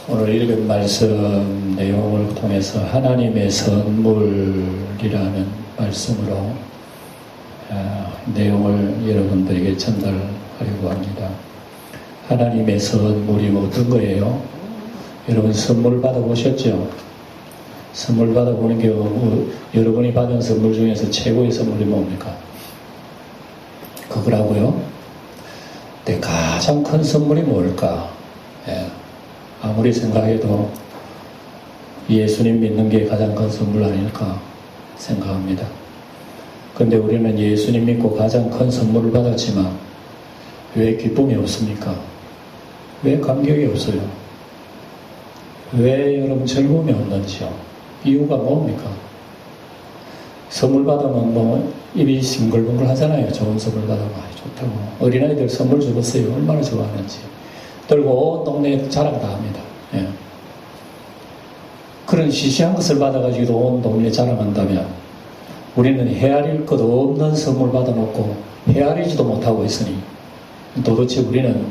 오늘 읽은 말씀 내용을 통해서 하나님의 선물이라는 말씀으로 내용을 여러분들에게 전달하려고 합니다. 하나님의 선물이 어떤 거예요? 여러분 선물 받아보셨죠? 선물 받아보는 게 여러분이 받은 선물 중에서 최고의 선물이 뭡니까? 그거라고요? 근데 가장 큰 선물이 뭘까? 아무리 생각해도 예수님 믿는 게 가장 큰 선물 아닐까 생각합니다. 근데 우리는 예수님 믿고 가장 큰 선물을 받았지만 왜 기쁨이 없습니까? 왜 감격이 없어요? 왜 여러분 즐거움이 없는지요? 이유가 뭡니까? 선물 받으면 입이 싱글벙글 하잖아요. 좋은 선물 받으면 좋다고. 어린아이들 선물 주었어요. 얼마나 좋아하는지. 들고 온 동네에 자랑 다 합니다. 그런 시시한 것을 받아가지고 온 동네에 자랑한다면 우리는 헤아릴 것 없는 선물 받아놓고 헤아리지도 못하고 있으니 도대체 우리는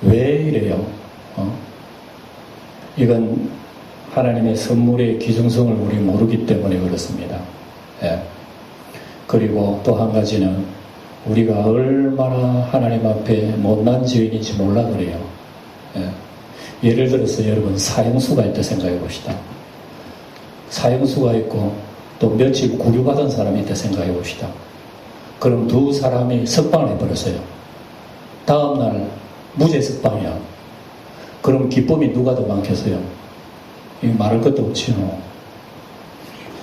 왜 이래요? 이건 하나님의 선물의 귀중성을 우리 모르기 때문에 그렇습니다. 그리고 또 한 가지는 우리가 얼마나 하나님 앞에 못난 죄인인지 몰라 그래요. 예를 들어서 여러분 사형수가 있다 생각해 봅시다. 사형수가 있고 또 며칠 구류받은 사람이 있다 생각해 봅시다. 그럼 두 사람이 석방을 해버렸어요. 다음날 무죄 석방이야. 그럼 기쁨이 누가 더 많겠어요? 이거 말할 것도 없지요.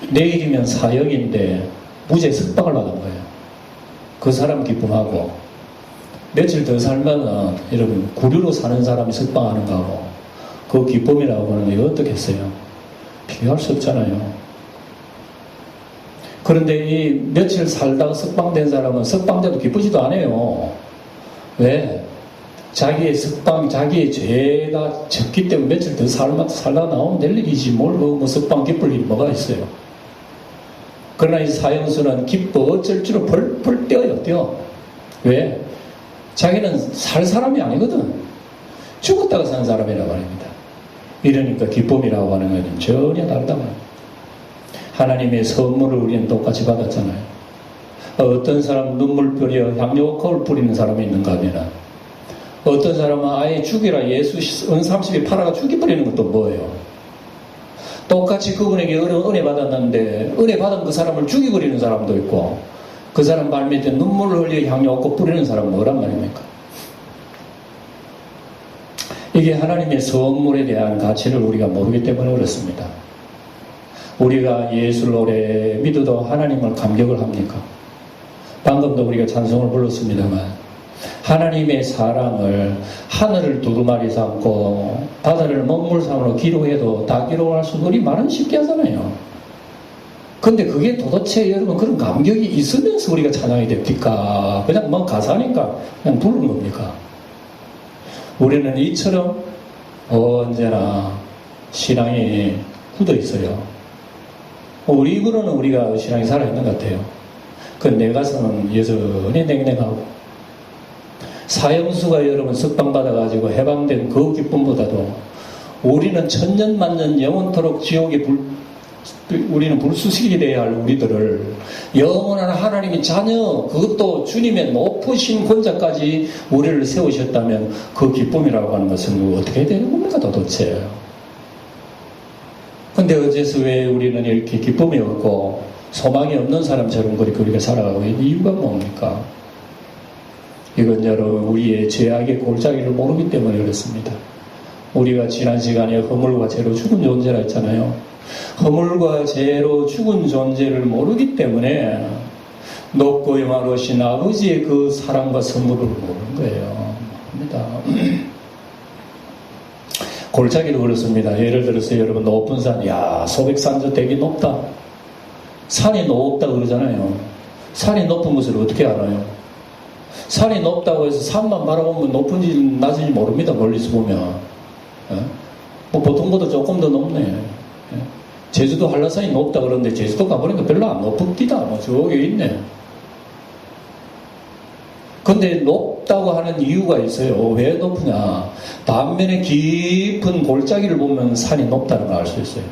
내일이면 사형인데 무죄 석방을 받은 거예요. 그 사람 기쁨하고 며칠 더 살면은 여러분 구류로 사는 사람이 석방하는 거하고 그 기쁨이라고 하는 게 어떻겠어요? 비교할 수 없잖아요. 그런데 이 며칠 살다가 석방된 사람은 석방돼도 기쁘지도 않아요. 왜? 자기의 석방, 자기의 죄가 적기 때문에 며칠 더 살다 나오면 될 일이지 뭘 뭐 석방 기쁠 일이 뭐가 있어요. 그러나 이 사형수는 기뻐 어쩔 줄로 펄펄 뛰어요. 왜? 자기는 살 사람이 아니거든. 죽었다가 산 사람이라고 합니다. 이러니까 기쁨이라고 하는 것은 전혀 다르다 말입니다. 하나님의 선물을 우리는 똑같이 받았잖아요. 어떤 사람은 눈물 뿌려 향료코를 뿌리는 사람이 있는가 하면 어떤 사람은 아예 죽이라 예수 은30에 팔아가 죽여버리는 것도 뭐예요? 똑같이 그분에게 은혜 받았는데 은혜 받은 그 사람을 죽여버리는 사람도 있고 그 사람 발밑에 눈물을 흘려 향료코 뿌리는 사람은 뭐란 말입니까? 이게 하나님의 선물에 대한 가치를 우리가 모르기 때문에 그렇습니다. 우리가 예수를 오래 믿어도 하나님을 감격을 합니까? 방금도 우리가 찬송을 불렀습니다만 하나님의 사랑을 하늘을 두루마리 삼고 바다를 먹물상으로 기록해도 다 기록할 수 우리 말은 쉽게 하잖아요. 근데 그게 도대체 여러분 그런 감격이 있으면서 우리가 찬양이 됩니까? 그냥 뭐 가사니까 그냥 부르는 겁니까? 우리는 이처럼 언제나 신앙이 굳어 있어요. 우리 입으로는 우리가 신앙이 살아있는 것 같아요. 그 내 가슴은 여전히 냉랭하고 사형수가 여러분 석방받아가지고 해방된 그 기쁨보다도 우리는 천년만년 영원토록 지옥에 우리는 불수식이 돼야 할 우리들을 영원한 하나님의 자녀 그것도 주님의 높으신 권자까지 우리를 세우셨다면 그 기쁨이라고 하는 것은 어떻게 되는 겁니까 도대체? 근데 어째서 왜 우리는 이렇게 기쁨이 없고 소망이 없는 사람처럼 그렇게 우리가 살아가고 있는 이유가 뭡니까? 이건 여러분 우리의 죄악의 골짜기를 모르기 때문에 그렇습니다. 우리가 지난 시간에 허물과 죄로 죽은 존재라 했잖아요. 허물과 죄로 죽은 존재를 모르기 때문에 높고 영화로우신 아버지의 그 사랑과 선물을 모르는 거예요. 합니다. 골짜기로 그렇습니다. 예를 들어서 여러분 높은 산, 소백산저 되게 높다. 산이 높다 그러잖아요. 산이 높은 것을 어떻게 알아요? 산이 높다고 해서 산만 바라보면 높은지 낮은지 모릅니다. 멀리서 보면. 뭐 보통보다 조금 더 높네. 제주도 한라산이 높다 그러는데 제주도 가보니까 별로 안 높습니다. 뭐 저기 있네. 근데 높다고 하는 이유가 있어요. 왜 높으냐? 단면에 깊은 골짜기를 보면 산이 높다는 걸 알 수 있어요.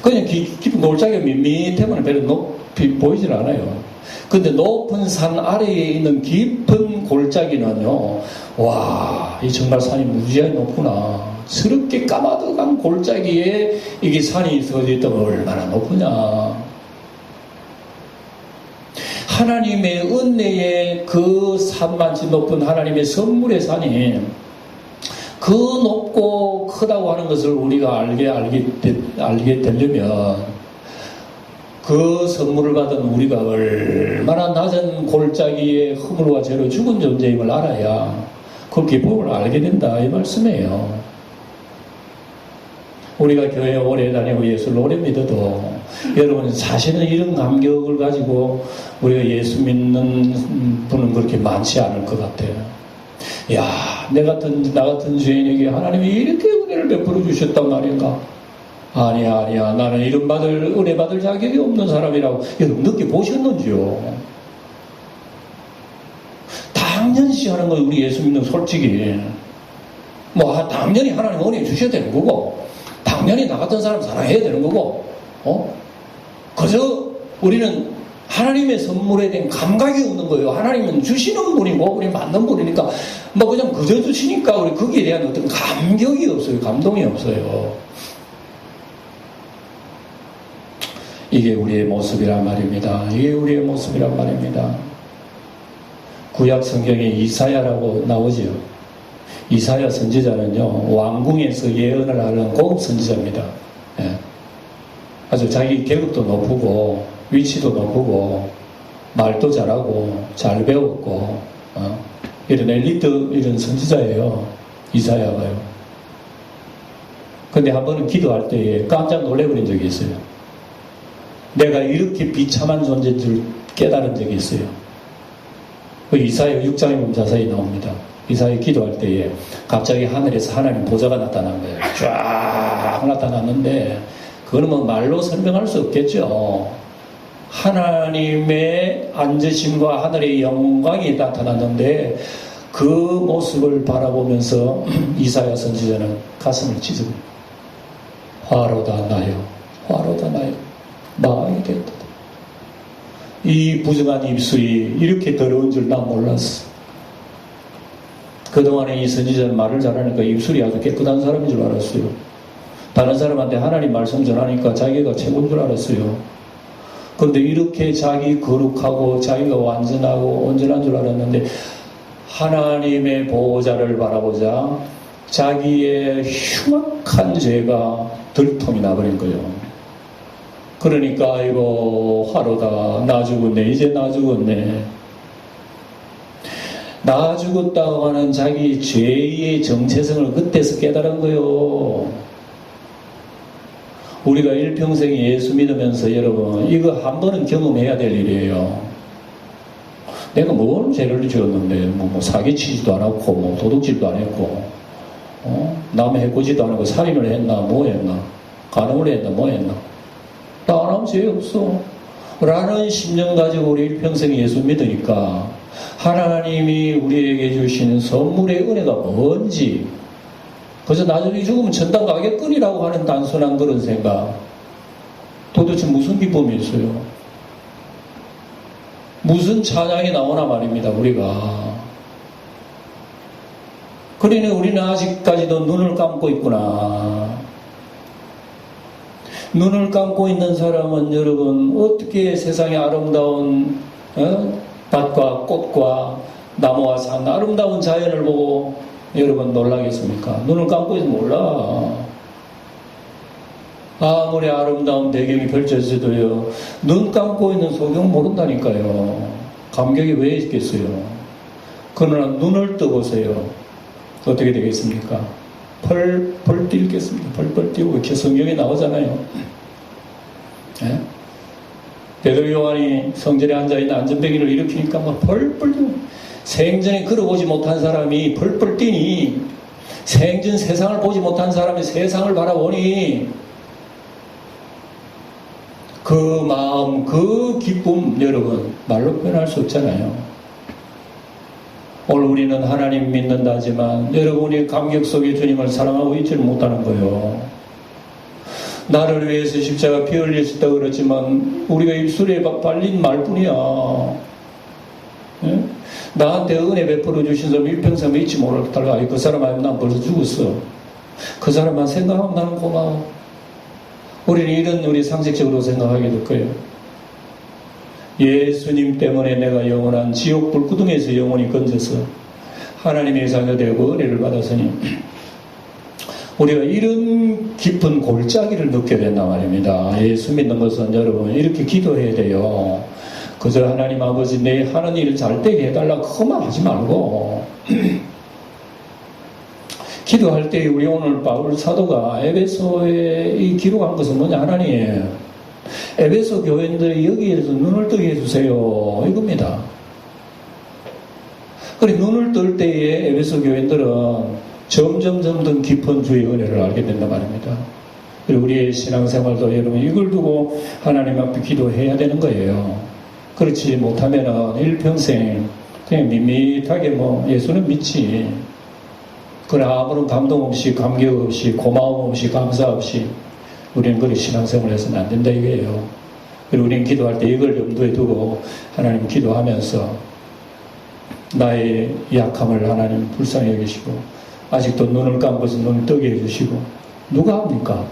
그냥 깊은 골짜기가 밋밋하면 별로 높이 보이질 않아요. 근데 높은 산 아래에 있는 깊은 골짜기는요, 와, 이 정말 산이 무지하게 높구나. 저렇게 까마득한 골짜기에 이게 산이 있어져 있다면 얼마나 높으냐. 하나님의 은혜의 그 산만치 높은 하나님의 선물의 산이 그 높고 크다고 하는 것을 우리가 알게 되려면 그 선물을 받은 우리가 얼마나 낮은 골짜기에 허물과 죄로 죽은 존재임을 알아야 그 기쁨을 알게 된다 이 말씀이에요. 우리가 교회에 오래 다니고 예수를 오래 믿어도 여러분 사실은 이런 감격을 가지고 우리가 예수 믿는 분은 그렇게 많지 않을 것 같아요. 야, 나 같은 죄인에게 하나님이 이렇게 은혜를 베풀어 주셨단 말인가? 아니야. 나는 이런 은혜 받을 자격이 없는 사람이라고 여러분 느껴보셨는지요? 당연시 하는 거예요, 우리 예수 믿는 솔직히. 당연히 하나님 은혜 주셔야 되는 거고, 당연히 나 같은 사람 사랑해야 되는 거고, 그저 우리는 하나님의 선물에 대한 감각이 없는 거예요. 하나님은 주시는 분이고, 우리 맞는 분이니까, 그냥 그저 주시니까 우리 거기에 대한 어떤 감격이 없어요. 감동이 없어요. 이게 우리의 모습이란 말입니다. 구약 성경에 이사야라고 나오지요. 이사야 선지자는요, 왕궁에서 예언을 하는 고급 선지자입니다. 예. 아주 자기 계급도 높고, 위치도 높고, 말도 잘하고, 잘 배웠고, 이런 엘리트, 이런 선지자예요. 이사야가요. 근데 한 번은 기도할 때에 깜짝 놀래버린 적이 있어요. 내가 이렇게 비참한 존재인 줄 깨달은 적이 있어요. 그 이사야 6장에 보면 자세히 나옵니다. 이사야 기도할 때에 갑자기 하늘에서 하나님 보좌가 나타난 거예요. 쫙 나타났는데 그거는 말로 설명할 수 없겠죠. 하나님의 앉으심과 하늘의 영광이 나타났는데 그 모습을 바라보면서 이사야 선지자는 가슴을 찢습니다. 화로다 나요. 망하게 됐다. 이 부정한 입술이 이렇게 더러운 줄 난 몰랐어. 그동안에 이 선지자는 말을 잘하니까 입술이 아주 깨끗한 사람인 줄 알았어요. 다른 사람한테 하나님 말씀 전하니까 자기가 최고인 줄 알았어요. 그런데 이렇게 자기 거룩하고 자기가 완전하고 온전한 줄 알았는데 하나님의 보호자를 바라보자 자기의 흉악한 죄가 들통이 나버린 거예요. 그러니까 아이고 화로다 나 죽었네. 이제 나 죽었네. 나 죽었다고 하는 자기 죄의 정체성을 그때서 깨달은 거예요. 우리가 일평생 예수 믿으면서 여러분 이거 한 번은 경험해야 될 일이에요. 내가 뭔 죄를 지었는데 사기치지도 않았고 도둑질도 안 했고 남의 해코지도 안 하고 살인을 했나 뭐 했나 간음을 했나 뭐 했나 나 안 하면 죄 없어 라는 심령 가지고 우리 일평생 예수 믿으니까 하나님이 우리에게 주시는 선물의 은혜가 뭔지 그래서 나중에 죽으면 천당 가겠거니라고 하는 단순한 그런 생각 도대체 무슨 기쁨이 있어요? 무슨 찬양이 나오나 말입니다. 우리가 그러니 우리는 아직까지도 눈을 감고 있구나. 눈을 감고 있는 사람은 여러분 어떻게 세상의 아름다운 밭과 꽃과 나무와 산 아름다운 자연을 보고 여러분 놀라겠습니까? 눈을 감고 있으면 몰라. 아무리 아름다운 배경이 펼쳐져도요 눈 감고 있는 소경 모른다니까요. 감격이 왜 있겠어요? 그러나 눈을 떠보세요. 어떻게 되겠습니까? 펄펄 뛰겠습니다. 펄펄 뛰고 이렇게 성경에 나오잖아요. 예? 베드로 요한이 성전에 앉아있는 안전뱅이를 일으키니까 막 펄펄 뛰고 생전에 걸어보지 못한 사람이 펄펄 뛰니 생전 세상을 보지 못한 사람이 세상을 바라보니 그 마음, 그 기쁨, 여러분, 말로 표현할 수 없잖아요. 오늘 우리는 하나님 믿는다지만 여러분이 감격 속에 주님을 사랑하고 있지를 못하는 거예요. 나를 위해서 십자가 피 흘리셨다 그랬지만 우리가 입술에 발린 말뿐이야. 예? 나한테 은혜 베풀어 주신 사람 일평생 잊지 못할까? 그 사람 아니면 난 벌써 죽었어. 그 사람만 생각하면 나는 고마워. 우리는 우리 상식적으로 생각하게 될 거예요. 예수님 때문에 내가 영원한 지옥 불구덩이에서 영원히 건져서 하나님의 자녀되고 은혜를 받았으니 우리가 이런 깊은 골짜기를 느껴야 된단 말입니다. 예수 믿는 것은 여러분 이렇게 기도해야 돼요. 그저 하나님 아버지 내 하는 일을 잘 되게 해달라 그것만 하지 말고 기도할 때 우리 오늘 바울 사도가 에베소에 이 기록한 것은 뭐냐 하나님 에베소 교인들이 여기에서 눈을 뜨게 해주세요 이겁니다. 그래 눈을 뜰 때에 에베소 교인들은 점점 깊은 주의 은혜를 알게 된단 말입니다. 그리고 우리의 신앙생활도 여러분 이걸 두고 하나님 앞에 기도해야 되는 거예요. 그렇지 못하면은 일평생 그냥 밋밋하게 예수는 믿지. 그러나 아무런 감동 없이 감격 없이 고마움 없이 감사 없이 우리는 그렇게 신앙생활을 해서는 안 된다 이거예요. 그리고 우리는 기도할 때 이걸 염두에 두고 하나님 기도하면서 나의 약함을 하나님 불쌍히 여기시고 아직도 눈을 감고서 눈을 뜨게 해주시고 누가 합니까?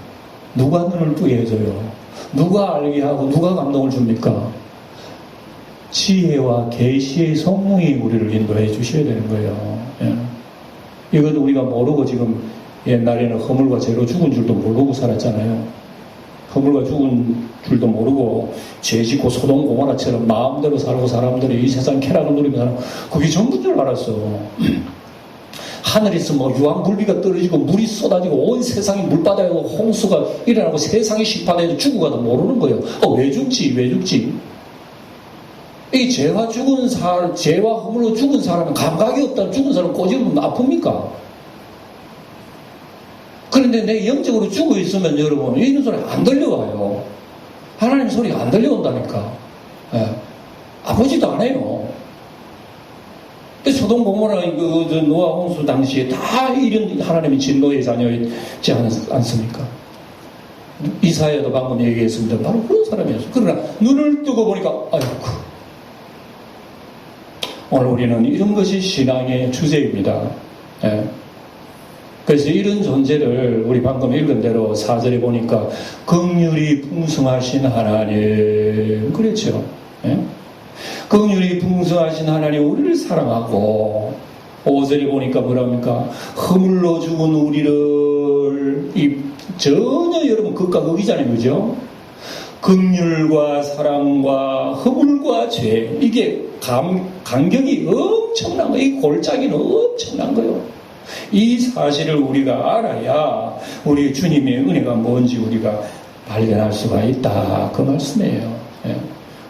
누가 눈을 뜨게 해줘요? 누가 알게 하고 누가 감동을 줍니까? 지혜와 계시의 성령이 우리를 인도해 주셔야 되는 거예요. 예. 이건 우리가 모르고 지금 옛날에는 허물과 죄로 죽은 줄도 모르고 살았잖아요. 허물과 죽은 줄도 모르고 죄 짓고 소돔 고모라처럼 마음대로 살고 사람들이 이 세상 쾌락을 누리며 사는 그게 전부인 줄 알았어. 하늘에서 유황불비가 떨어지고 물이 쏟아지고 온 세상이 물바다에 홍수가 일어나고 세상이 심판해서 죽고 가도 모르는 거예요. 왜 죽지? 이 죄와 허물로 죽은 사람은 감각이 없다. 죽은 사람 꼬집으면 아픕니까? 그런데 내 영적으로 죽어 있으면 여러분 이런 소리 안 들려와요. 하나님 소리가 안 들려온다니까. 예. 아프지도 않아요. 근데 소돔 고모라 노아 홍수 당시에 다 이런 하나님의 진노의 자녀였지 않습니까? 이사야도 방금 얘기했습니다. 바로 그런 사람이었어요. 그러나 눈을 뜨고 보니까 아이고 오늘 우리는 이런 것이 신앙의 주제입니다. 예. 그래서 이런 존재를 우리 방금 읽은 대로 4절에 보니까 긍휼이 풍성하신 하나님 그랬죠. 예? 긍휼이 풍성하신 하나님 우리를 사랑하고 5절에 보니까 뭐랍니까? 허물로 죽은 우리를 전혀 여러분 극과 극이잖아요. 그죠? 긍휼과 사랑과 허물과 죄 이게 간격이 엄청난 거예요. 이 골짜기는 엄청난 거예요. 이 사실을 우리가 알아야 우리 주님의 은혜가 뭔지 우리가 발견할 수가 있다. 그 말씀이에요. 예.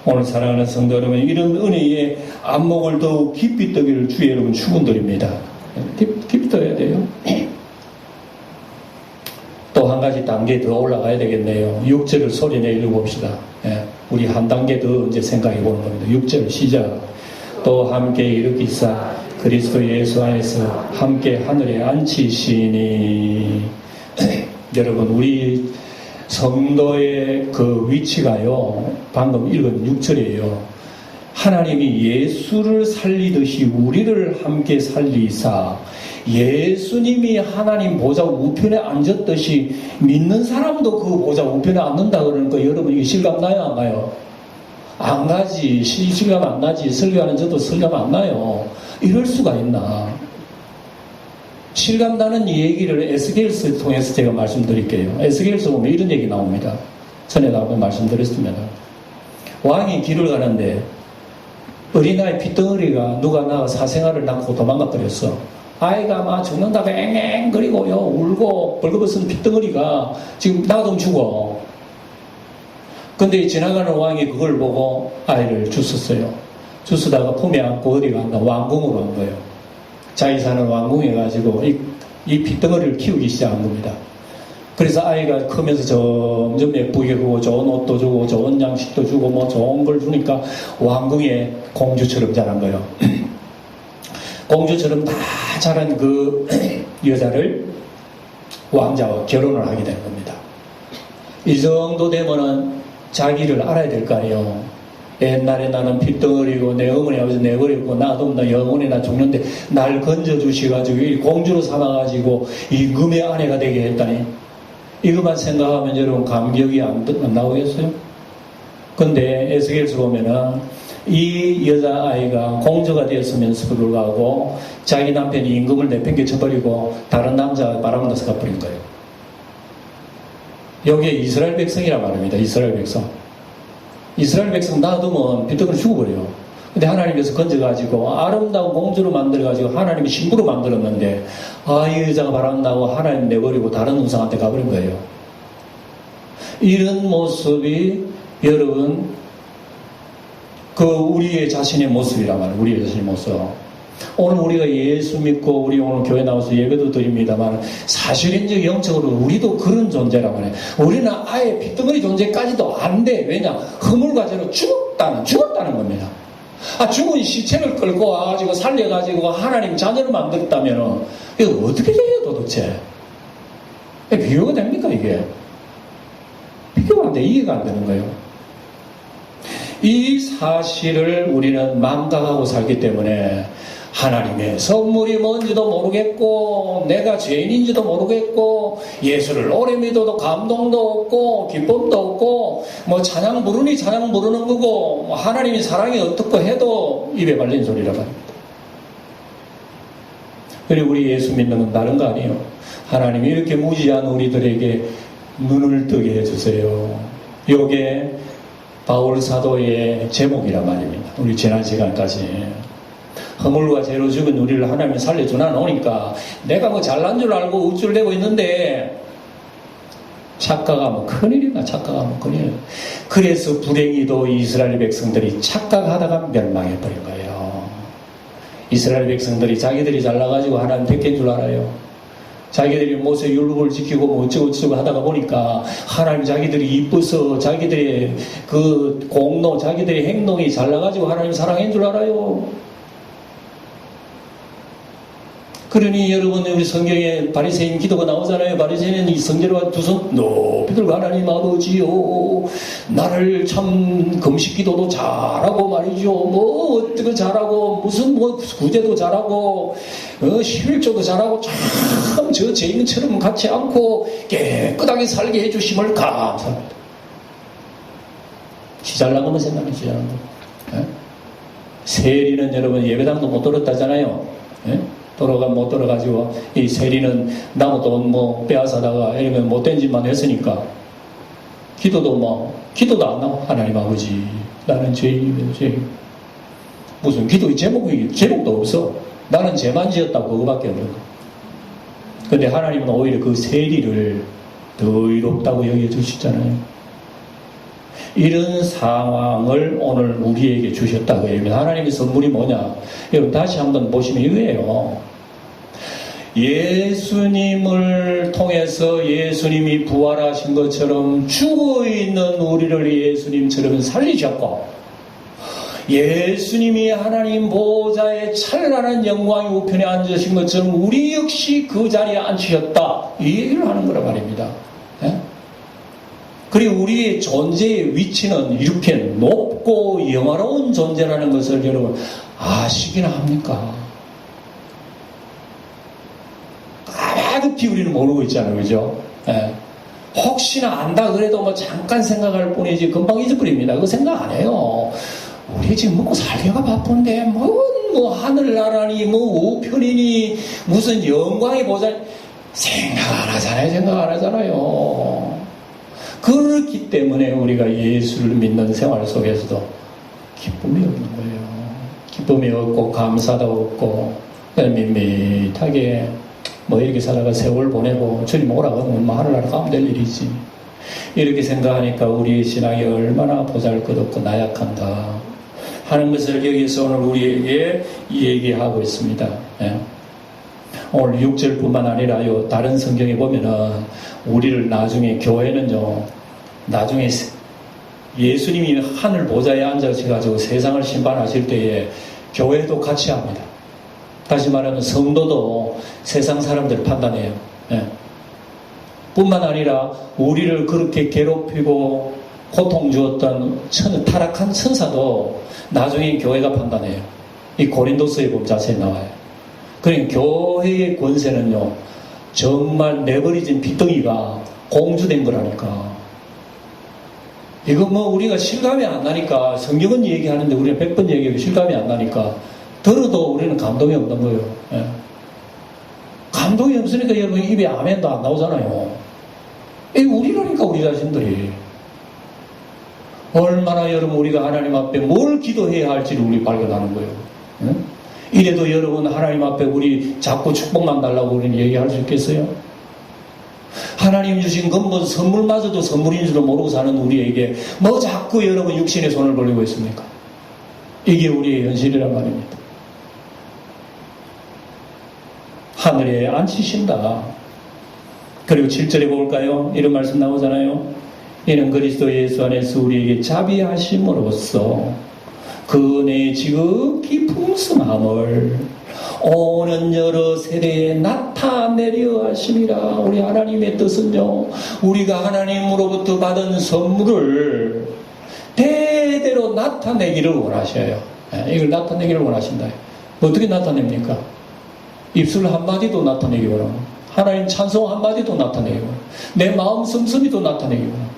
오늘 사랑하는 성도 여러분 이런 은혜의 안목을 더욱 깊이 뜨기를 주의 여러분 축원드립니다. 깊이 떠야 돼요. 또 한 가지 단계 더 올라가야 되겠네요. 6절을 소리내 읽어봅시다. 예. 우리 한 단계 더 이제 생각해 보는 겁니다. 6절 시작. 또 함께 일으키사 그리스도 예수 안에서 함께 하늘에 앉히시니 여러분 우리 성도의 그 위치가요 방금 읽은 6절이에요. 하나님이 예수를 살리듯이 우리를 함께 살리사 예수님이 하나님 보좌 우편에 앉았듯이 믿는 사람도 그 보좌 우편에 앉는다 그러니까 여러분 이게 실감 나요 안 나요? 안 나지. 실감 안 나지. 설교하는 저도 설감 안 나요. 이럴 수가 있나? 실감 나는 이 얘기를 에스겔서 통해서 제가 말씀드릴게요. 에스겔서 보면 이런 얘기 나옵니다. 전에도 한번 말씀드렸습니다. 왕이 길을 가는데 어린아이 핏덩어리가 누가 나가 사생아를 낳고 도망가 버렸어. 아이가 막 죽는다고 앵앵거리고요 울고 벌거벗은 핏덩어리가 지금 나도 죽어. 근데 지나가는 왕이 그걸 보고 아이를 주웠어요. 주스다가 품에 안고 어디 갔나? 왕궁으로 간 거예요. 자기 사는 왕궁에 가지고 이 핏덩어리를 키우기 시작한 겁니다. 그래서 아이가 크면서 점점 예쁘게 크고 좋은 옷도 주고 좋은 양식도 주고 뭐 좋은 걸 주니까 왕궁의 공주처럼 자란 거예요. 공주처럼 다 자란 그 여자를 왕자와 결혼을 하게 되는 겁니다. 이 정도 되면은 자기를 알아야 될 거 아니에요. 옛날에 나는 핏덩어리고 내 어머니 아버지 내버리고 나도 나 영혼이나 죽는데 날 건져주셔가지고 이 공주로 삼아가지고 임금의 아내가 되게 했다니, 이것만 생각하면 여러분 감격이 안 나오겠어요? 근데 에스겔서 보면은 이 여자아이가 공주가 되었으면서도 불구하고 자기 남편이 임금을 내팽개쳐버리고 다른 남자가 바람나서 가버린 거예요. 여기에 이스라엘 백성이란 말입니다. 이스라엘 백성. 이스라엘 백성 놔두면 빗덩어리 죽어버려요. 근데 하나님께서 건져가지고 아름다운 공주로 만들어가지고 하나님이 신부로 만들었는데, 이 여자가 바람나고 하나님 내버리고 다른 우상한테 가버린 거예요. 이런 모습이 여러분 우리의 자신의 모습이란 말이에요. 우리의 자신의 모습. 오늘 우리가 예수 믿고 우리 오늘 교회 나와서 예배도 드립니다만 사실인적 영적으로 우리도 그런 존재란 말이에요. 우리는 아예 핏덩어리 존재까지도 안 돼. 왜냐? 허물과제로 죽었다는 겁니다. 죽은 시체를 끌고 와가지고 살려가지고 하나님 자녀를 만들었다면 이거 어떻게 돼요 도대체? 비교가 됩니까 이게? 비교가 안 돼. 이해가 안 되는 거예요. 이 사실을 우리는 망각하고 살기 때문에 하나님의 선물이 뭔지도 모르겠고 내가 죄인인지도 모르겠고 예수를 오래 믿어도 감동도 없고 기쁨도 없고 뭐 찬양 부르니 찬양 부르는 거고 뭐 하나님이 사랑이 어떻고 해도 입에 발린 소리라 말입니다. 그리고 우리 예수 믿는 건 다른 거 아니에요. 하나님이 이렇게 무지한 우리들에게 눈을 뜨게 해주세요. 이게 바울 사도의 제목이란 말입니다. 우리 지난 시간까지 허물과 죄로 죽은 우리를 하나님이 살려주나 놓으니까 내가 뭐 잘난 줄 알고 우쭐대고 있는데 착각하면 큰일이다. 착각하면 큰일. 그래서 불행히도 이스라엘 백성들이 착각하다가 멸망해버린 거예요. 이스라엘 백성들이 자기들이 잘나가지고 하나님 택한 줄 알아요. 자기들이 모세 율법을 지키고 뭐 어쩌고 하다가 보니까 하나님 자기들이 이뻐서 자기들의 그 공로, 자기들의 행동이 잘나가지고 하나님 사랑한 줄 알아요. 그러니 여러분 우리 성경에 바리새인 기도가 나오잖아요. 바리새인은 이 성제로와 두 손 높이 들고 하나님 아버지요 나를 참 금식 기도도 잘하고 말이죠. 뭐 어떻게 잘하고 무슨 뭐 구제도 잘하고 11조도 잘하고 참 저 죄인처럼 갖지 않고 깨끗하게 살게 해주심을 감사합니다. 기잘나가면 생각해 지자는 거. 세리는 여러분 예배당도 못 들었다잖아요. 돌아가 못 들어가지고 이 세리는 나무 돈 뭐 빼앗아다가 이러면 못된 짓만 했으니까 기도도 안 나와. 하나님 아버지 나는 죄인이면 죄인. 무슨 기도의 제목도 없어. 나는 죄만 지었다고 그거밖에 없는 거. 근데 하나님은 오히려 그 세리를 더 의롭다고 여겨주시잖아요. 이런 상황을 오늘 우리에게 주셨다고 해요. 하나님의 선물이 뭐냐? 여러분 다시 한번 보시면 이거예요. 예수님을 통해서 예수님이 부활하신 것처럼 죽어있는 우리를 예수님처럼 살리셨고 예수님이 하나님 보호자의 찬란한 영광의 우편에 앉으신 것처럼 우리 역시 그 자리에 앉으셨다. 이 얘기를 하는 거란 말입니다. 그리고 우리의 존재의 위치는 이렇게 높고 영화로운 존재라는 것을 여러분 아시기나 합니까? 까마득히 우리는 모르고 있잖아요. 그죠? 혹시나 안다 그래도 뭐 잠깐 생각할 뿐이지 금방 잊어버립니다. 그거 생각 안 해요. 우리 지금 먹고 살기가 바쁜데 뭐 하늘나라니 뭐 우편이니 무슨 영광이 보자 생각 안 하잖아요. 그렇기 때문에 우리가 예수를 믿는 생활 속에서도 기쁨이 없는 거예요. 기쁨이 없고 감사도 없고 밋밋하게 뭐 이렇게 살아가 세월 보내고 주님 오라고 하면 뭐 하늘나라 가면 될 일이지. 이렇게 생각하니까 우리의 신앙이 얼마나 보잘것없고 나약한가 하는 것을 여기서 오늘 우리에게 얘기하고 있습니다. 오늘 6절뿐만 아니라요, 다른 성경에 보면은 우리를 나중에 교회는요, 나중에 예수님이 하늘 보좌에 앉으셔가지고 세상을 심판하실 때에 교회도 같이 합니다. 다시 말하면 성도도 세상 사람들을 판단해요. 예. 뿐만 아니라 우리를 그렇게 괴롭히고 고통 주었던 타락한 천사도 나중에 교회가 판단해요. 이 고린도서에 보면 자세히 나와요. 그러니까 교회의 권세는요, 정말 내버려진 빗덩이가 공주된 거라니까. 이거 뭐 우리가 실감이 안 나니까, 성경은 얘기하는데 우리가 100번 얘기하고 실감이 안 나니까 들어도 우리는 감동이 없는 거예요. 예. 감동이 없으니까 여러분 입에 아멘도 안 나오잖아요. 이 우리라니까, 우리 자신들이. 얼마나 여러분 우리가 하나님 앞에 뭘 기도해야 할지를 우리 발견하는 거예요. 예? 이래도 여러분 하나님 앞에 우리 자꾸 축복만 달라고 우리는 얘기할 수 있겠어요? 하나님 주신 근본 선물마저도 선물인 줄도 모르고 사는 우리에게 뭐 자꾸 여러분 육신의 손을 벌리고 있습니까? 이게 우리의 현실이란 말입니다. 하늘에 앉히신다. 그리고 7절에 볼까요? 이런 말씀 나오잖아요. 이는 그리스도 예수 안에서 우리에게 자비하심으로써 그 은혜의 지극히 풍성함을 오는 여러 세대에 나타내려 하심이라. 우리 하나님의 뜻은요, 우리가 하나님으로부터 받은 선물을 대대로 나타내기를 원하셔요. 이걸 나타내기를 원하신다. 어떻게 나타냅니까? 입술 한마디도 나타내기 원하고, 하나님 찬송 한마디도 나타내기 원하고, 내 마음 씀씀이도 나타내기 원하고.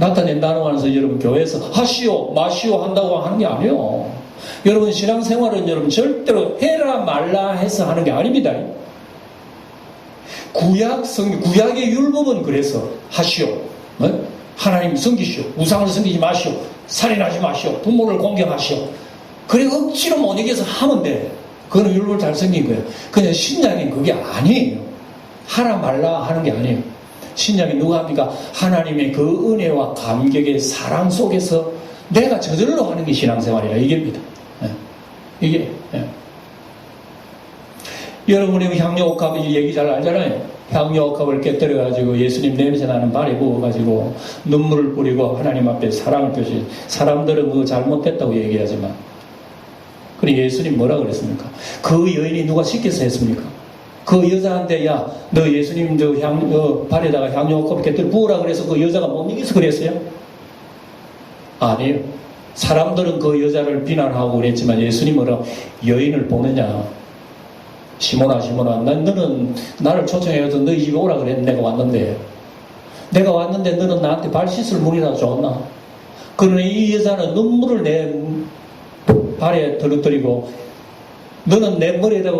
나타낸다는 말에서 여러분 교회에서 하시오 마시오 한다고 하는 게 아니에요. 여러분 신앙생활은 여러분 절대로 해라 말라 해서 하는 게 아닙니다. 구약의 율법은 그래서 하시오, 하나님 섬기시오, 우상을 섬기지 마시오, 살인하지 마시오, 부모를 공경하시오. 그래 억지로 못 이겨서 하면 돼. 그거는 율법을 잘 섬긴 거예요. 그냥 신약이 그게 아니에요. 하라 말라 하는 게 아니에요. 신약이 누가 합니까? 하나님의 그 은혜와 감격의 사랑 속에서 내가 저절로 하는 게 신앙생활이라 이게입니다. 이게. 여러분이 향료옥합 얘기 잘 알잖아요. 향료옥합을 깨뜨려가지고 예수님 냄새나는 발에 부어가지고 눈물을 뿌리고 하나님 앞에 사랑을 표시. 사람들은 그거 잘못됐다고 얘기하지만, 그래 예수님 뭐라 그랬습니까? 그 여인이 누가 시켜서 했습니까? 그 여자한테 야 너 예수님 발에다가 향료옥합을 깨뜨려 부으라 그래서 그 여자가 못 이겨서 그랬어요? 아니에요. 사람들은 그 여자를 비난하고 그랬지만 예수님은 여인을 보느냐, 시몬아 너는 나를 초청해서 너희 집에 오라 그랬는데 내가 왔는데 너는 나한테 발 씻을 물이라도 줬나? 그러나 이 여자는 눈물을 내 발에 떨어뜨리고 너는 내 머리에다가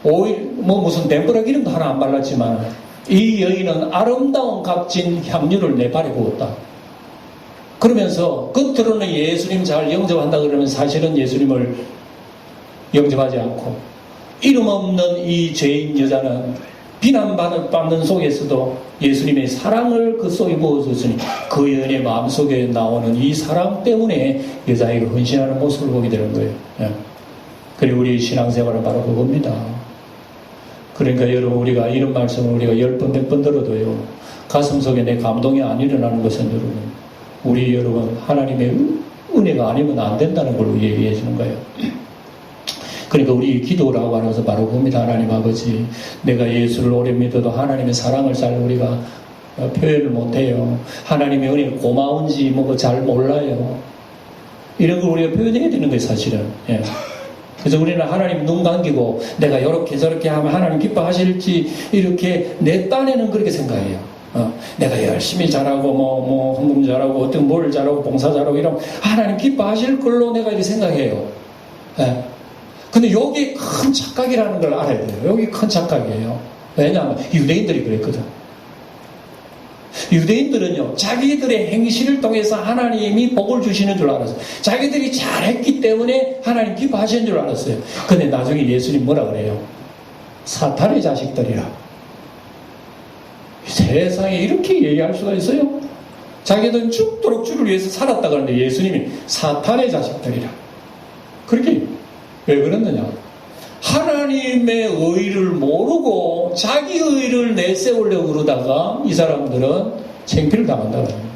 오일 무슨 댐브라 기름도 하나 안 발랐지만 이 여인은 아름다운 값진 향유를 내 발에 부었다. 그러면서 겉으로는 예수님 잘 영접한다 그러면 사실은 예수님을 영접하지 않고 이름 없는 이 죄인 여자는 비난받는 속에서도 예수님의 사랑을 그 속에 부어줬으니 그 여인의 마음속에 나오는 이 사랑 때문에 여자에게 헌신하는 모습을 보게 되는 거예요. 그리고 우리 신앙생활은 바로 그겁니다. 그러니까 여러분 우리가 이런 말씀을 우리가 10번 100번 들어도요, 가슴 속에 내 감동이 안 일어나는 것은 여러분 우리 여러분 하나님의 은혜가 아니면 안 된다는 걸로 얘기해 주는 거예요. 그러니까 우리 기도라고 하면서 바로 봅니다. 하나님 아버지, 내가 예수를 오래 믿어도 하나님의 사랑을 잘 우리가 표현을 못해요. 하나님의 은혜가 고마운지 잘 몰라요. 이런 걸 우리가 표현해야 되는 거예요, 사실은. 예. 그래서 우리는 하나님 눈 감기고 내가 이렇게 저렇게 하면 하나님 기뻐하실지 이렇게 내 딴에는 그렇게 생각해요. 내가 열심히 잘하고 헌금 잘하고 어떤 뭘 잘하고 봉사 잘하고 이러면 하나님 기뻐하실 걸로 내가 이렇게 생각해요. 예. 근데 여기 큰 착각이라는 걸 알아야 돼요. 여기 큰 착각이에요. 왜냐하면 유대인들이 그랬거든. 유대인들은요, 자기들의 행실을 통해서 하나님이 복을 주시는 줄 알았어요. 자기들이 잘했기 때문에 하나님 기뻐하시는 줄 알았어요. 근데 나중에 예수님 뭐라 그래요? 사탄의 자식들이라. 세상에 이렇게 얘기할 수가 있어요? 자기들은 죽도록 주를 위해서 살았다 그러는데 예수님이 사탄의 자식들이라. 그렇게 왜 그랬느냐? 하나님의 의를 모르고 자기 의를 내세우려고 그러다가 이 사람들은 창피를 당한다는 겁니다.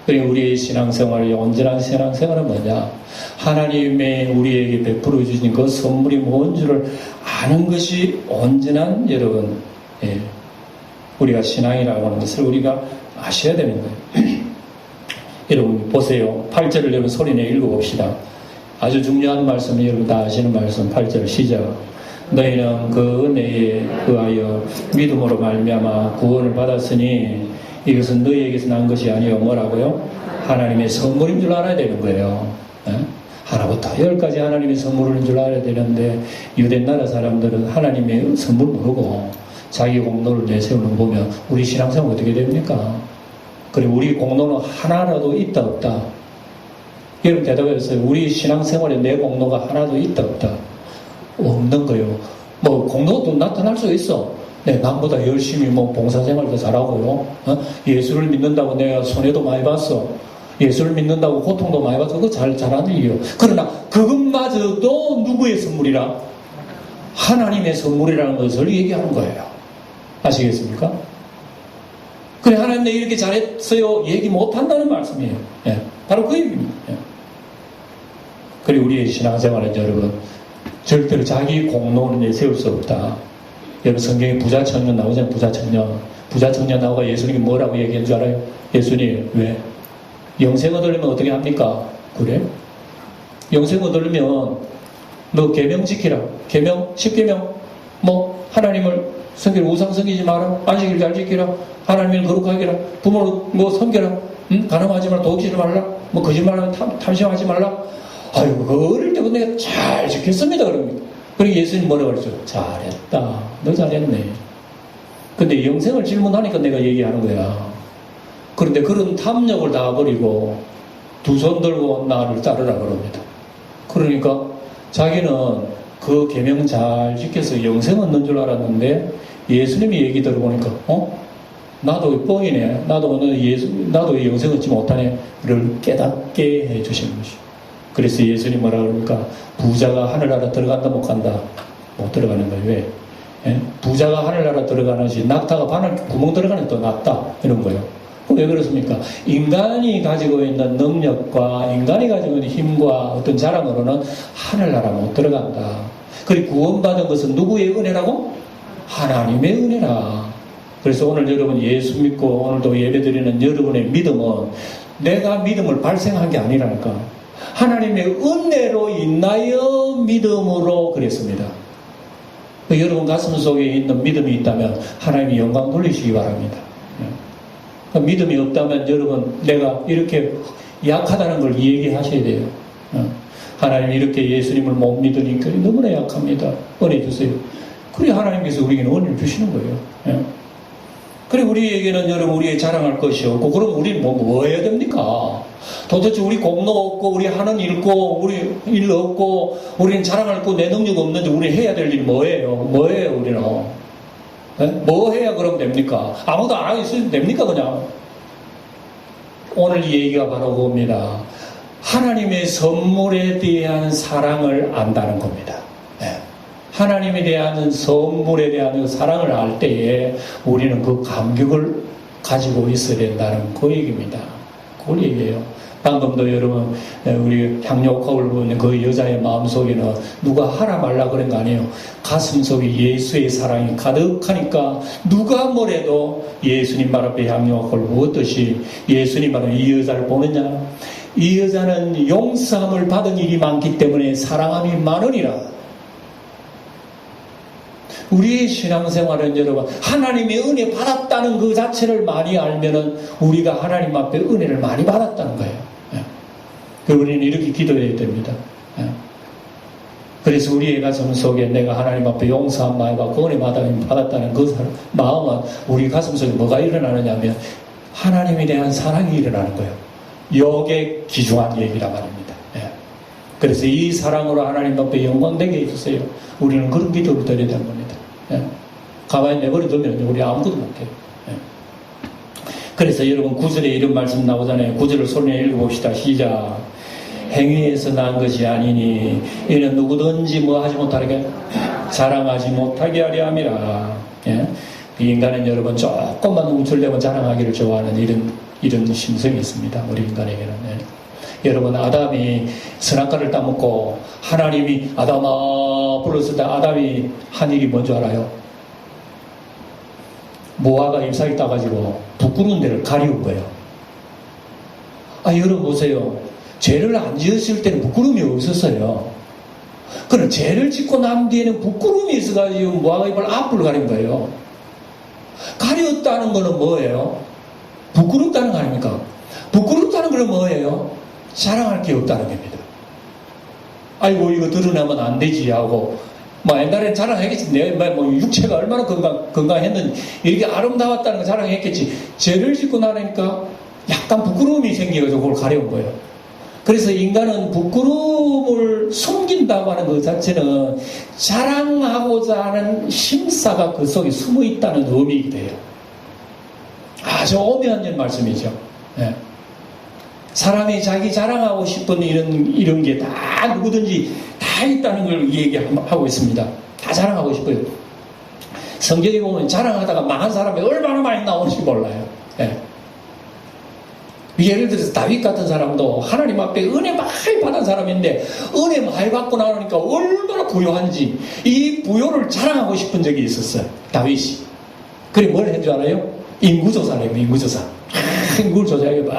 그리고 우리의 신앙생활, 온전한 신앙생활은 뭐냐? 하나님의 우리에게 베풀어 주신 그 선물이 뭔 줄을 아는 것이 온전한 여러분, 우리가 신앙이라고 하는 것을 우리가 아셔야 되는 거예요. 여러분 보세요. 8절을 여러분 소리내 읽어봅시다. 아주 중요한 말씀, 여러분 다 아시는 말씀. 8절 시작. 너희는 그 은혜에 의하여 믿음으로 말미암아 구원을 받았으니 이것은 너희에게서 난 것이 아니요 뭐라고요? 하나님의 선물인 줄 알아야 되는 거예요. 하나부터 열까지 하나님의 선물인 줄 알아야 되는데 유대 나라 사람들은 하나님의 선물 모르고 자기 공로를 내세우는 거 보면 우리 신앙생활 어떻게 됩니까? 그리고 우리 공로는 하나라도 있다 없다? 여러분 대답해주세요. 우리 신앙생활에 내 공로가 하나도 있다 없다? 없는 거예요. 뭐 공로도 나타날 수 있어. 네, 남보다 열심히 뭐 봉사생활도 잘하고요. 예수를 믿는다고 내가 손해도 많이 봤어. 예수를 믿는다고 고통도 많이 봤어. 그거 잘하는 일이요. 그러나 그것마저도 누구의 선물이라? 하나님의 선물이라는 것을 얘기하는 거예요. 아시겠습니까? 그래, 하나님 내 이렇게 잘했어요. 얘기 못한다는 말씀이에요. 예, 바로 그 얘기입니다. 예. 그리고 우리의 신앙생활은 여러분, 절대로 자기 공로는 내세울 수 없다. 여러분 성경에 부자 청년 나오잖아요. 부자 청년 나오가 예수님이 뭐라고 얘기한 줄 알아요? 예수님 왜? 영생 얻으려면 어떻게 합니까? 그래? 영생 얻으려면 너 계명 지키라. 계명 10계명 뭐 하나님을 섬기라. 우상 섬기지 마라. 안식일 잘 지키라. 하나님을 거룩하게 하라. 부모를 뭐 섬겨라. 가늠하지 말라. 도둑질하지 말라. 뭐 거짓말하면 탐심하지 말라. 아이고 그 어릴 때부터 내가 잘 지켰습니다. 그럽니다. 그리고 예수님 뭐라고 그랬죠? 잘했다. 너 잘했네. 근데 영생을 질문하니까 내가 얘기하는 거야. 그런데 그런 탐욕을 다 버리고 두 손 들고 나를 따르라 그럽니다. 그러니까 자기는 그 계명 잘 지켜서 영생 얻는 줄 알았는데 예수님이 얘기 들어보니까 나도 뻥이네. 나도 영생 얻지 못하네를 깨닫게 해주시는 것이. 그래서 예수님 뭐라 그럽니까? 부자가 하늘나라 들어간다 못 간다? 못 들어가는 거예요. 왜? 예? 부자가 하늘나라 들어가는 것이 낙타가 바늘 구멍 들어가는 게 더 낫다 이런 거예요. 왜 그렇습니까? 인간이 가지고 있는 능력과 인간이 가지고 있는 힘과 어떤 자랑으로는 하늘나라 못 들어간다. 그리고 구원받은 것은 누구의 은혜라고? 하나님의 은혜라. 그래서 오늘 여러분 예수 믿고 오늘도 예배드리는 여러분의 믿음은 내가 믿음을 발생한 게 아니라니까. 하나님의 은혜로 인하여 믿음으로 그랬습니다. 여러분 가슴 속에 있는 믿음이 있다면 하나님이 영광 돌리시기 바랍니다. 믿음이 없다면 여러분 내가 이렇게 약하다는 걸 얘기하셔야 돼요. 하나님 이렇게 예수님을 못 믿으니까 너무나 약합니다. 은혜 주세요. 그래 하나님께서 우리에게는 은혜를 주시는 거예요. 그래 우리에게는 여러분 우리의 자랑할 것이 없고 그럼 우리는 뭐 해야 됩니까? 도대체 우리 공로 없고 우리 하는 일 없고 우리 일 없고 우리는 자랑할 거 내 능력 없는데 우리 해야 될 일이 뭐예요? 우리는? 네? 뭐 해야 그럼 됩니까? 아무도 안 하고 있으면 됩니까 그냥? 오늘 이 얘기가 바로 그겁니다. 하나님의 선물에 대한 사랑을 안다는 겁니다. 네. 하나님에 대한 선물에 대한 사랑을 알 때에 우리는 그 감격을 가지고 있어야 된다는 그 얘기입니다. 그걸 얘기해요. 방금도 여러분 우리 향료컵을 보는 그 여자의 마음속에는 누가 하라 말라 그런 거 아니에요. 가슴속에 예수의 사랑이 가득하니까 누가 뭐래도 예수님 말 앞에 향료컵을 부었듯이 예수님 말은 이 여자를 보느냐? 이 여자는 용서함을 받은 일이 많기 때문에 사랑함이 많으니라. 우리의 신앙생활은 여러분 하나님의 은혜 받았다는 그 자체를 많이 알면은 우리가 하나님 앞에 은혜를 많이 받았다는 거예요. 그리고 우리는 이렇게 기도해야 됩니다. 그래서 우리의 가슴 속에 내가 하나님 앞에 용서함 많이 받고 은혜 받았다는 그 마음은 우리 가슴 속에 뭐가 일어나느냐 하면 하나님에 대한 사랑이 일어나는 거예요. 이게 귀중한 얘기란 말입니다. 그래서 이 사랑으로 하나님 앞에 영광되게 해주세요. 우리는 그런 기도를 드려야 되는 겁니다. 가만히 내버려두면 우리 아무것도 못해요. 그래서 여러분 9절에 이런 말씀 나오잖아요. 9절을 손에 읽어봅시다. 시작. 행위에서 난 것이 아니니 이는 누구든지 뭐 하지 못하게 자랑하지 못하게 하려 함이라. 예? 인간은 여러분 조금만 움츠려면 자랑하기를 좋아하는 이런 심성이 있습니다. 우리 인간에게는. 예. 여러분 아담이 선악과를 따먹고 하나님이 아담아 불렀을 때 아담이 한 일이 뭔지 알아요? 모아가 잎사귀 따가지고 부끄러운 데를 가리운 거예요. 여러분 보세요. 죄를 안 지었을 때는 부끄러움이 없었어요. 그럼 죄를 짓고 난 뒤에는 부끄러움이 있어가지고 모아가 잎을 앞을 가린 거예요. 가렸다는 거는 뭐예요? 부끄럽다는 거 아닙니까? 부끄럽다는 건 뭐예요? 자랑할 게 없다는 겁니다. 아이고 이거 드러나면 안 되지 하고 옛날에는 자랑했겠지. 내가 육체가 얼마나 건강했는지 이렇게 아름다웠다는 거 자랑했겠지. 죄를 짓고 나니까 약간 부끄러움이 생겨가지고 그걸 가려운 거예요. 그래서 인간은 부끄러움을 숨긴다고 하는 것 자체는 자랑하고자 하는 심사가 그 속에 숨어 있다는 의미이기도 해요. 아주 오묘한 말씀이죠. 네. 사람이 자기 자랑하고 싶은 이런 게 다 누구든지 다 있다는 걸 얘기하고 있습니다. 다 자랑하고 싶어요. 성경에 보면 자랑하다가 망한 사람이 얼마나 많이 나오는지 몰라요. 네. 예를 들어서 다윗 같은 사람도 하나님 앞에 은혜 많이 받은 사람인데 은혜 많이 받고 나오니까 얼마나 부요한지 이 부요를 자랑하고 싶은 적이 있었어요. 다윗이. 그래 뭘 한 줄 알아요? 인구조사를 해요. 인구조사. 인구를 조사해봐.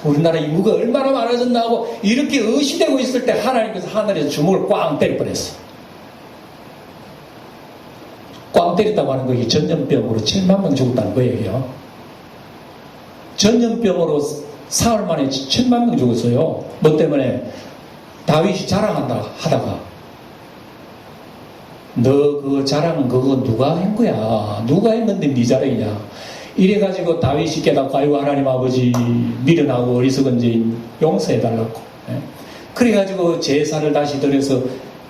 우리나라 인구가 얼마나 많아졌나 하고 이렇게 의시되고 있을 때 하나님께서 하늘에서 주먹을 꽝 때릴 뻔했어. 꽝 때렸다고 하는 것이 전염병으로 7만 명 죽었다는 거예요. 전염병으로 사흘 만에 7만 명 죽었어요. 뭐 때문에? 다윗이 자랑한다 하다가 너 그 자랑은 그거 누가 한 거야? 누가 했는데 네 자랑이냐? 이래가지고 다윗이 깨닫고 아이고 하나님 아버지 미련하고 어리석은 죄인 용서해달라고. 그래가지고 제사를 다시 드려서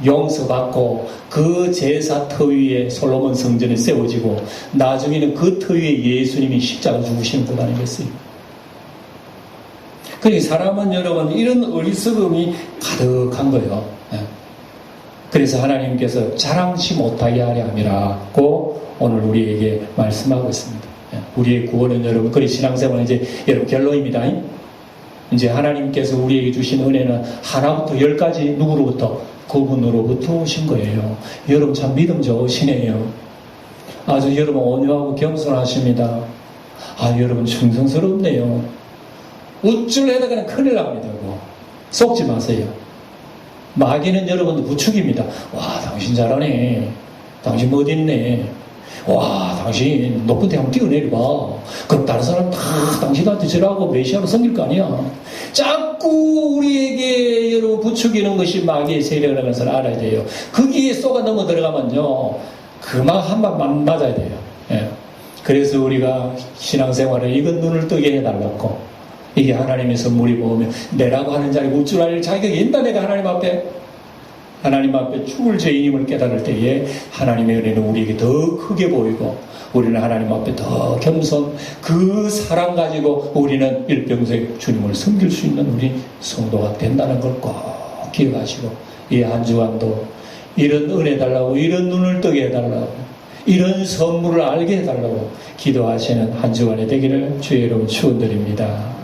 용서받고 그 제사 터 위에 솔로몬 성전이 세워지고 나중에는 그 터 위에 예수님이 십자가 죽으시는 것 아니겠어요? 그러니까 사람은 여러분 이런 어리석음이 가득한 거예요. 그래서 하나님께서 자랑치 못하게 하려 함이라고 오늘 우리에게 말씀하고 있습니다. 우리의 구원은 여러분, 그리 신앙생활은 이제 여러분 결론입니다. 이제 하나님께서 우리에게 주신 은혜는 하나부터 10까지 누구로부터? 그분으로부터 오신 거예요. 여러분 참 믿음 좋으시네요. 아주 여러분 온유하고 겸손하십니다. 여러분 충성스럽네요. 우쭐 해다가는 큰일 납니다. 속지 마세요. 마귀는 여러분 부축입니다. 와 당신 잘하네. 당신 멋있네. 와 당신 높은 데 한번 뛰어내려봐. 그럼 다른 사람 다 당신한테 절하고 메시아로 섬길 거 아니야. 자꾸 우리에게 여러분 부추기는 것이 마귀의 세력이라는 것을 알아야 돼요. 거기에 쏘가 넘어 들어가면요 그만 한 방 맞아야 돼요. 예. 그래서 우리가 신앙생활을 이건 눈을 뜨게 해달라고. 이게 하나님의 선물이 모으면 내라고 하는 자리 우쭐할 자격이 있다. 내가 하나님 앞에 죽을 죄인임을 깨달을 때에 하나님의 은혜는 우리에게 더 크게 보이고 우리는 하나님 앞에 더 겸손 그 사랑 가지고 우리는 일평생 주님을 섬길 수 있는 우리 성도가 된다는 걸 꼭 기억하시고 이 한 주간도 이런 은혜 달라고 이런 눈을 뜨게 해달라고 이런 선물을 알게 해달라고 기도하시는 한 주간이 되기를 주의 이름으로 축원드립니다.